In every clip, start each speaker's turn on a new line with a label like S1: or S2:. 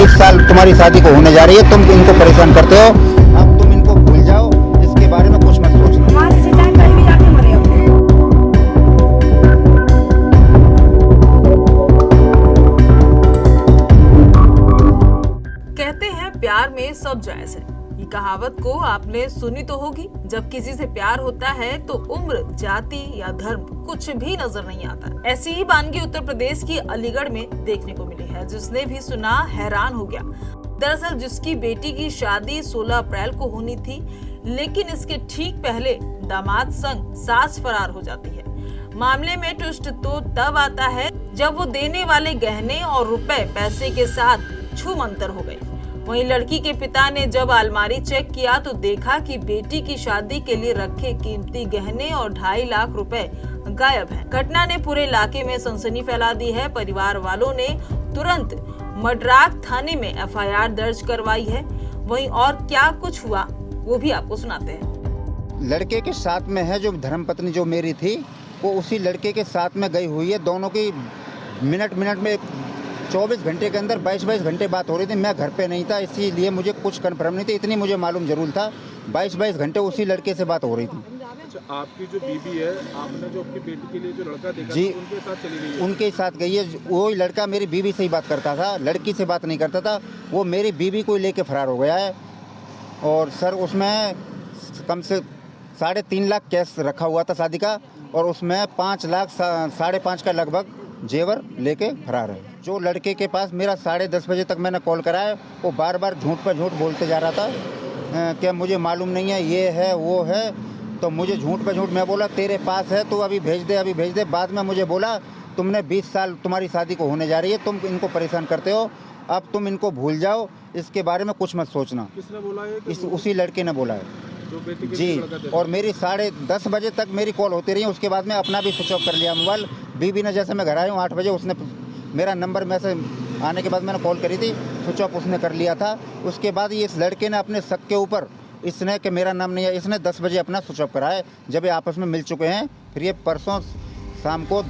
S1: 20 साल तुम्हारी शादी को होने जा रही है, तुम इनको परेशान करते हो। अब तुम इनको भूल जाओ, इसके बारे में कुछ मत सोचना।
S2: हमारे से चाहे कहीं भी जाके मरे अब
S3: कहते हैं प्यार में सब जायज है। ये कहावत को आपने सुनी तो होगी। जब किसी से प्यार होता है तो उम्र, जाति या धर्म कुछ भी नजर नहीं आता। ऐसी ही वानगी उत्तर प्रदेश की अलीगढ़ में देखने को मिली है, जिसने भी सुना हैरान हो गया। दरअसल जिसकी बेटी की शादी 16 अप्रैल को होनी थी, लेकिन इसके ठीक पहले दामाद संग सास फरार हो जाती है। मामले में ट्विस्ट तो तब आता है जब वो देने वाले गहने और रुपए पैसे के साथ छूमंतर हो गए। वहीं लड़की के पिता ने जब अलमारी चेक किया तो देखा कि बेटी की शादी के लिए रखे कीमती गहने और 2.5 लाख रुपए गायब हैं। घटना ने पूरे इलाके में सनसनी फैला दी है। परिवार वालों ने तुरंत मडराक थाने में एफआईआर दर्ज करवाई है। वहीं और क्या कुछ हुआ वो भी आपको सुनाते हैं।
S1: लड़के के साथ में है जो धर्मपत्नी जो मेरी थी, वो उसी लड़के के साथ में गई हुई है। दोनों की मिनट में 24 घंटे के अंदर 22 घंटे बात हो रही थी। मैं घर पे नहीं था, इसीलिए मुझे कुछ कन्फर्म नहीं थी। इतनी मुझे मालूम जरूर था 22 घंटे उसी लड़के से बात हो रही थी।
S4: अच्छा, आपकी जो बीबी है, आपने जो अपनी बेटी के लिए जो लड़का देखा
S1: जी,
S4: तो उनके साथ चली गई है?
S1: उनके साथ गई है। वो लड़का मेरी बीबी से ही बात करता था, लड़की से बात नहीं करता था। वो मेरी बीबी को लेके फरार हो गया है। और सर उसमें कम से 3.5 लाख कैश रखा हुआ था शादी का, और उसमें 5 लाख 5.5 का लगभग जेवर लेके फरार है। जो लड़के के पास मेरा 10:30 बजे तक मैंने कॉल कराया, वो बार बार झूठ पर झूठ बोलते जा रहा था कि मुझे मालूम नहीं है, ये है वो है। तो मुझे झूठ पर झूठ, मैं बोला तेरे पास है तो अभी भेज दे। बाद में मुझे बोला तुमने 20 साल तुम्हारी शादी को होने जा रही है, तुम इनको परेशान करते हो, अब तुम इनको भूल जाओ, इसके बारे में कुछ मत सोचना।
S4: किसने बोला है?
S1: उसी लड़के ने बोला है
S4: जो बेटी के
S1: जी।
S4: लड़का देखा?
S1: और मेरी 10:30 बजे तक मेरी कॉल होती रही। उसके बाद में अपना भी स्विच ऑफ कर लिया मोबाइल। बीबी ने जैसे मैं घर आया हूँ 8 बजे, उसने मेरा नंबर में से आने के बाद मैंने कॉल करी थी, स्विच ऑफ उसने कर लिया था। उसके बाद ये इस लड़के ने अपने शक के ऊपर इसने कि मेरा नाम नहीं है, इसने 10 बजे अपना स्विच ऑफ कराया। जब ये आपस में मिल चुके हैं, फिर ये परसों शाम को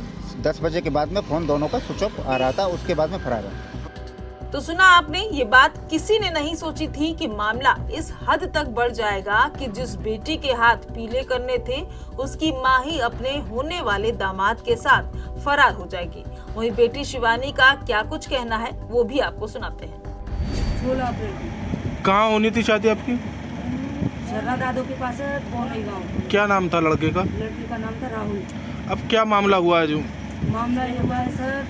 S1: 10 बजे के बाद में फ़ोन दोनों का स्विच ऑफ आ रहा था। उसके बाद में फरार है।
S3: तो सुना आपने, ये बात किसी ने नहीं सोची थी कि मामला इस हद तक बढ़ जाएगा कि जिस बेटी के हाथ पीले करने थे, उसकी मां ही अपने होने वाले दामाद के साथ फरार हो जाएगी। वहीं बेटी शिवानी का क्या कुछ कहना है वो भी आपको सुनाते हैं।
S2: 16 अप्रैल की
S4: कहाँ होनी थी शादी आपकी?
S2: शर्रा दादू के पास है, पौनी गाँव।
S4: क्या नाम था लड़के का?
S2: लड़के का नाम था राहुल।
S4: अब क्या मामला हुआ है? जो
S2: मामला ये हुआ है सर,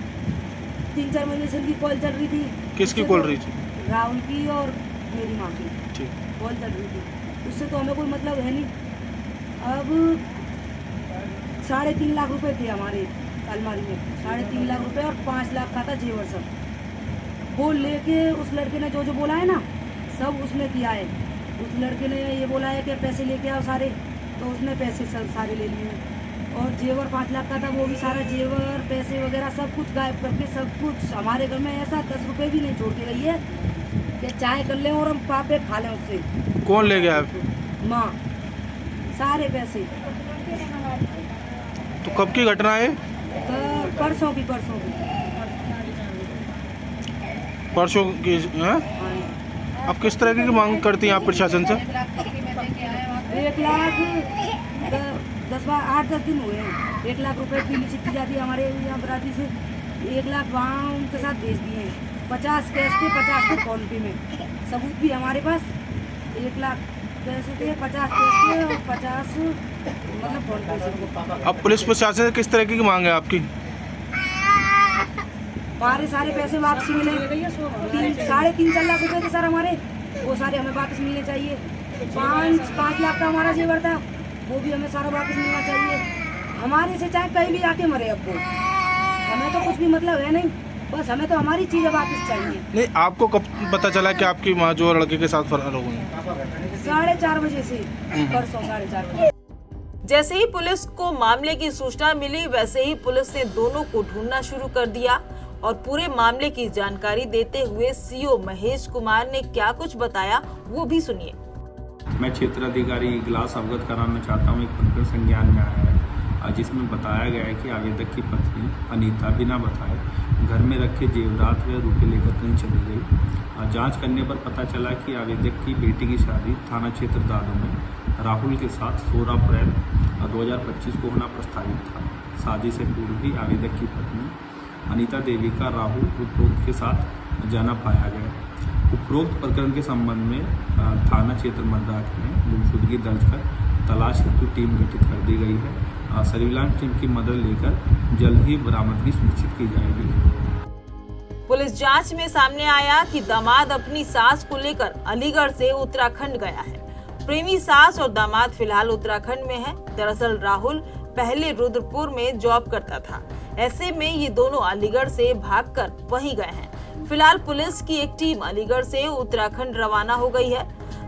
S2: 3-4 महीने से इनकी कॉल चल रही थी।
S4: किसकी कॉल रही थी?
S2: राहुल की और मेरी माँ की
S4: ठीक।
S2: कॉल चल रही थी। उससे तो हमें कोई मतलब है नहीं। अब 3.5 लाख रुपए थे हमारे अलमारी में, 3.5 लाख रुपए और 5 लाख का था जेवर सब। वो लेके उस लड़के ने जो बोला है ना, सब उसने किया है। उस लड़के ने ये बोला है कि पैसे लेके आओ सारे, तो उसने पैसे सारे ले लिए। और जेवर 5 लाख का था, वो भी सारा जेवर पैसे वगैरह सब कुछ गायब करके, सब कुछ हमारे घर में ऐसा 10 रुपए भी नहीं छोड़ के गई है कि चाय कर लें और हम पापे खा लें उससे।
S4: कौन ले गया?
S2: माँ, सारे पैसे।
S4: तो कब की घटना है?
S2: परसों की
S4: परसों की है?
S2: हाँ।
S4: अब किस तरह की मांग करती हैं आप प्रशासन से?
S2: 1 लाख 8-10 दिन हुए हैं। 1 लाख रुपए पीली चिट्ठी जाती है हमारे यहाँ बराती से। 1 लाख वहाँ उनके साथ भेज दिए हैं। 50 कैश थे, 50 थे फोन पे में, सबूत भी हमारे पास। 1 लाख पैसे थे, 50 कैश थे और 50 मतलब फोन पे से।
S4: अब पुलिस प्रशासन से किस तरह की मांग है आपकी?
S2: हमारे सारे पैसे वापसी मिले। 3.5-4 लाख रुपए थे सर हमारे, वो सारे हमें वापस मिलने चाहिए। 5 लाख का हमारा जेवर था, वो भी हमें सारा वापस मिलना चाहिए। हमारे से चाहे कहीं भी आके मरे, अब वो हमें तो कुछ भी मतलब है नहीं, बस हमें तो हमारी चीज़ें वापस चाहिए।
S4: नहीं, आपको कब पता चला कि आपकी माँ जो लड़के के साथ फरार हो गई?
S2: 4:30 बजे से, परसों 4:30 बजे।
S3: जैसे ही पुलिस को मामले की सूचना मिली, वैसे ही पुलिस ने दोनों को ढूंढना शुरू कर दिया। और पूरे मामले की जानकारी देते हुए सीओ महेश कुमार ने क्या कुछ बताया वो भी सुनिए।
S5: मैं क्षेत्राधिकारी इगलास अवगत कराना चाहता हूँ। एक प्रकरण संज्ञान में आया है जिसमें बताया गया है कि आवेदक की पत्नी अनीता बिना बताए घर में रखे जेवरात व रुपये लेकर कहीं चली गई। जांच करने पर पता चला कि आवेदक की बेटी की शादी थाना क्षेत्र दादो में राहुल के साथ 16 अप्रैल 2025 को होना प्रस्तावित था। शादी से पूर्व ही आवेदक की पत्नी अनीता देवी का राहुल उपरोक्त के साथ जाना पाया गया। उपरोक्त प्रकरण के संबंध में थाना क्षेत्र मद्रास में गुमशुदगी दर्ज कर तलाश हेतु टीम गठित कर दी गई है। सर्विलांस टीम की मदद लेकर जल्द ही बरामदगी सुनिश्चित की जाएगी।
S3: पुलिस जांच में सामने आया कि दामाद अपनी सास को लेकर अलीगढ़ से उत्तराखंड गया है। प्रेमी सास और दामाद फिलहाल उत्तराखंड में है। दरअसल राहुल पहले रुद्रपुर में जॉब करता था। ऐसे में ये दोनों अलीगढ़ से भागकर वहीं गए हैं। फिलहाल पुलिस की एक टीम अलीगढ़ से उत्तराखंड रवाना हो गई है।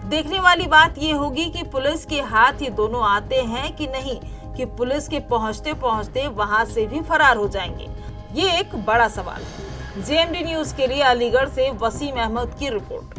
S3: देखने वाली बात ये होगी कि पुलिस के हाथ ये दोनों आते हैं कि नहीं, कि पुलिस के पहुंचते पहुंचते वहां से भी फरार हो जाएंगे। ये एक बड़ा सवाल है। JMD न्यूज के लिए अलीगढ़ से वसीम अहमद की रिपोर्ट।